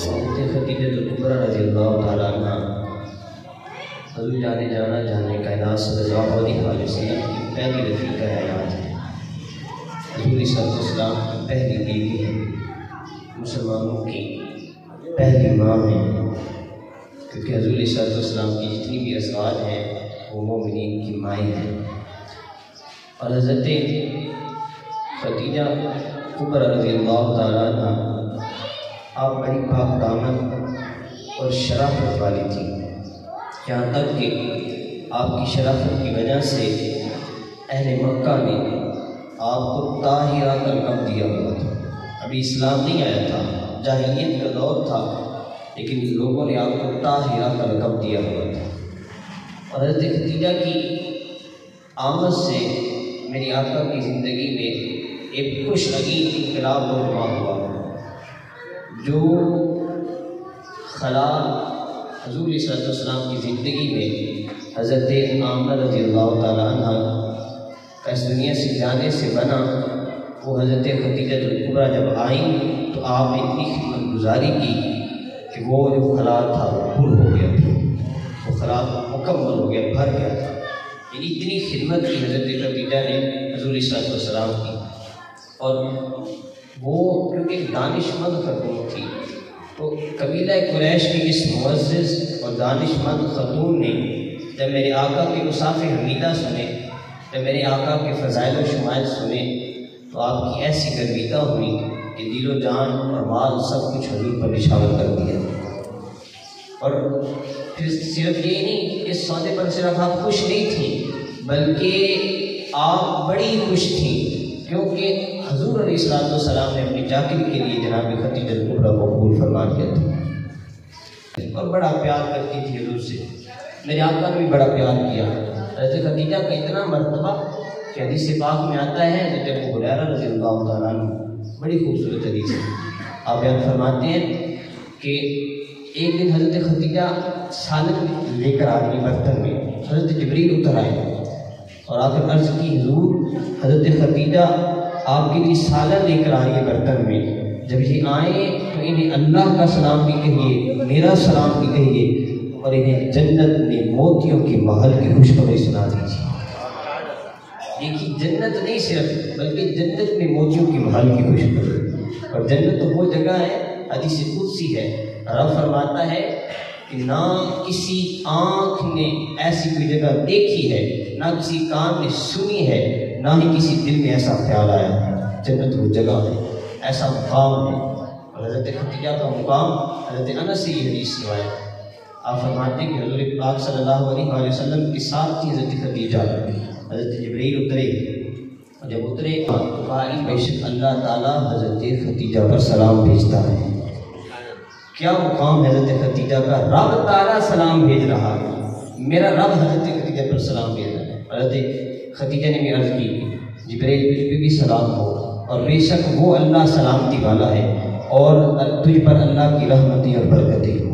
خدیجہ کبریٰ رضی اللہ تعالیٰ عنہ حضور جانے کائنات صلی اللہ علیہ وسلم کی پہلی رفیقہ حیات ہے۔ حضور صلی اللہ علیہ وسلم کی پہلی بیوی ہے، مسلمانوں کی پہلی ماں ہے، کیونکہ حضور صلی اللہ علیہ وسلم کی جتنی بھی ازواج ہیں وہ مومنین کی مائیں ہیں۔ اور حضرت خدیجہ کبریٰ رضی اللہ تعالیٰ عنہ آپ بڑی پاک دامن اور شرافت والی تھی، یہاں تک کہ آپ کی شرافت کی وجہ سے اہل مکہ نے آپ کو طاہرہ کا لقب دیا ہوا تھا۔ ابھی اسلام نہیں آیا تھا، جاہلیت کا دور تھا، لیکن لوگوں نے آپ کو طاہرہ کا لقب دیا ہوا تھا۔ اور حضرت خدیجہ کی آمد سے میری آقا کی زندگی میں ایک خوش عقید انقلاب رونما ہوا، جو خلا حضور صلی اللہ علیہ وسلم کی زندگی میں حضرت آمنہ رضی اللہ تعالیٰ عنہ کا اس دنیا سے جانے سے بنا، وہ حضرت خدیجہ کبریٰ جب آئیں تو آپ نے اتنی خدمت گزاری کی کہ وہ جو خلا تھا وہ پر ہو گیا تھا، وہ خلا مکمل ہو گیا، بھر گیا تھا۔ یعنی اتنی خدمت کی حضرت خدیجہ نے حضور صلی اللہ علیہ وسلم کی، اور وہ کیونکہ ایک دانش مند خاتون تھی، تو قبیلہ قریش کی اس معزز اور دانش مند خاتون نے جب میرے آقا کے اوصاف حمیدہ سنے، جب میرے آقا کے فضائل و شمائل سنے، تو آپ کی ایسی گرویدہ ہوئی کہ دل و جان اور مال سب کچھ حضور پر نشاور کر دیا۔ اور پھر صرف یہ نہیں کہ اس سودے پر صرف آپ خوش نہیں تھیں، بلکہ آپ بڑی خوش تھیں، کیونکہ حضور علیہ السلام نے اپنی چاکری کے لیے جناب خدیجہ کبریٰ کو قبول فرما دیا تھا، اور بڑا پیار کرتی تھی حضور سے۔ میرے آقا نے بھی بڑا پیار کیا۔ حضرت خدیجہ کا اتنا مرتبہ کہ حدیث پاک میں آتا ہے، حضرت ابو ہریرہ رضی اللہ تعالیٰ عنہ، بڑی خوبصورت حدیث ہے، آپ بیان فرماتے ہیں کہ ایک دن حضرت خدیجہ سالن لے کر آ رہی برتن میں، حضرت جبریل اتر آئے اور آ کر عرض کی، حضور حضرت خدیجہ آپ کے لیے سالن لے کر آ رہی ہے برتن میں، جب یہ آئیں تو انہیں اللہ کا سلام بھی کہیے، میرا سلام بھی کہیے، اور انہیں جنت میں موتیوں کے محل کی خوشخبری سنا دیجیے۔ دیکھیے جنت نہیں صرف، بلکہ جنت میں موتیوں کے محل کی خوشخبری، اور جنت تو وہ جگہ ہے، حدیث قدسی ہے، رب فرماتا ہے کہ نہ کسی آنکھ نے ایسی کوئی جگہ دیکھی ہے، نہ کسی کان نے سنی ہے، نہ ہی کسی دل میں ایسا خیال آیا ہے۔ جنت وہ جگہ ہے، ایسا مقام ہے، اور حضرت خدیجہ کا مقام حضرت انس سے یہ حدیث روایت۔ آپ فرماتے ہیں کہ حضور پاک صلی اللہ علیہ وسلم کے ساتھ تھی حضرت خدیجہ، حضرت جبریل اترے، اور جب اترے تو کہا بے شک اللہ تعالیٰ حضرت خدیجہ پر سلام بھیجتا ہے۔ کیا مقام حضرت خدیجہ کا، رب تعالیٰ سلام بھیج رہا ہے، میرا رب حضرت خدیجہ پر سلام بھیج رہا ہے۔ حضرت خدیجہ نے بھی عرض کی، جبریل تجھ پہ بھی سلام ہو، اور بے شک وہ اللہ سلامتی والا ہے، اور تجھ پر اللہ کی رحمتیں اور برکتیں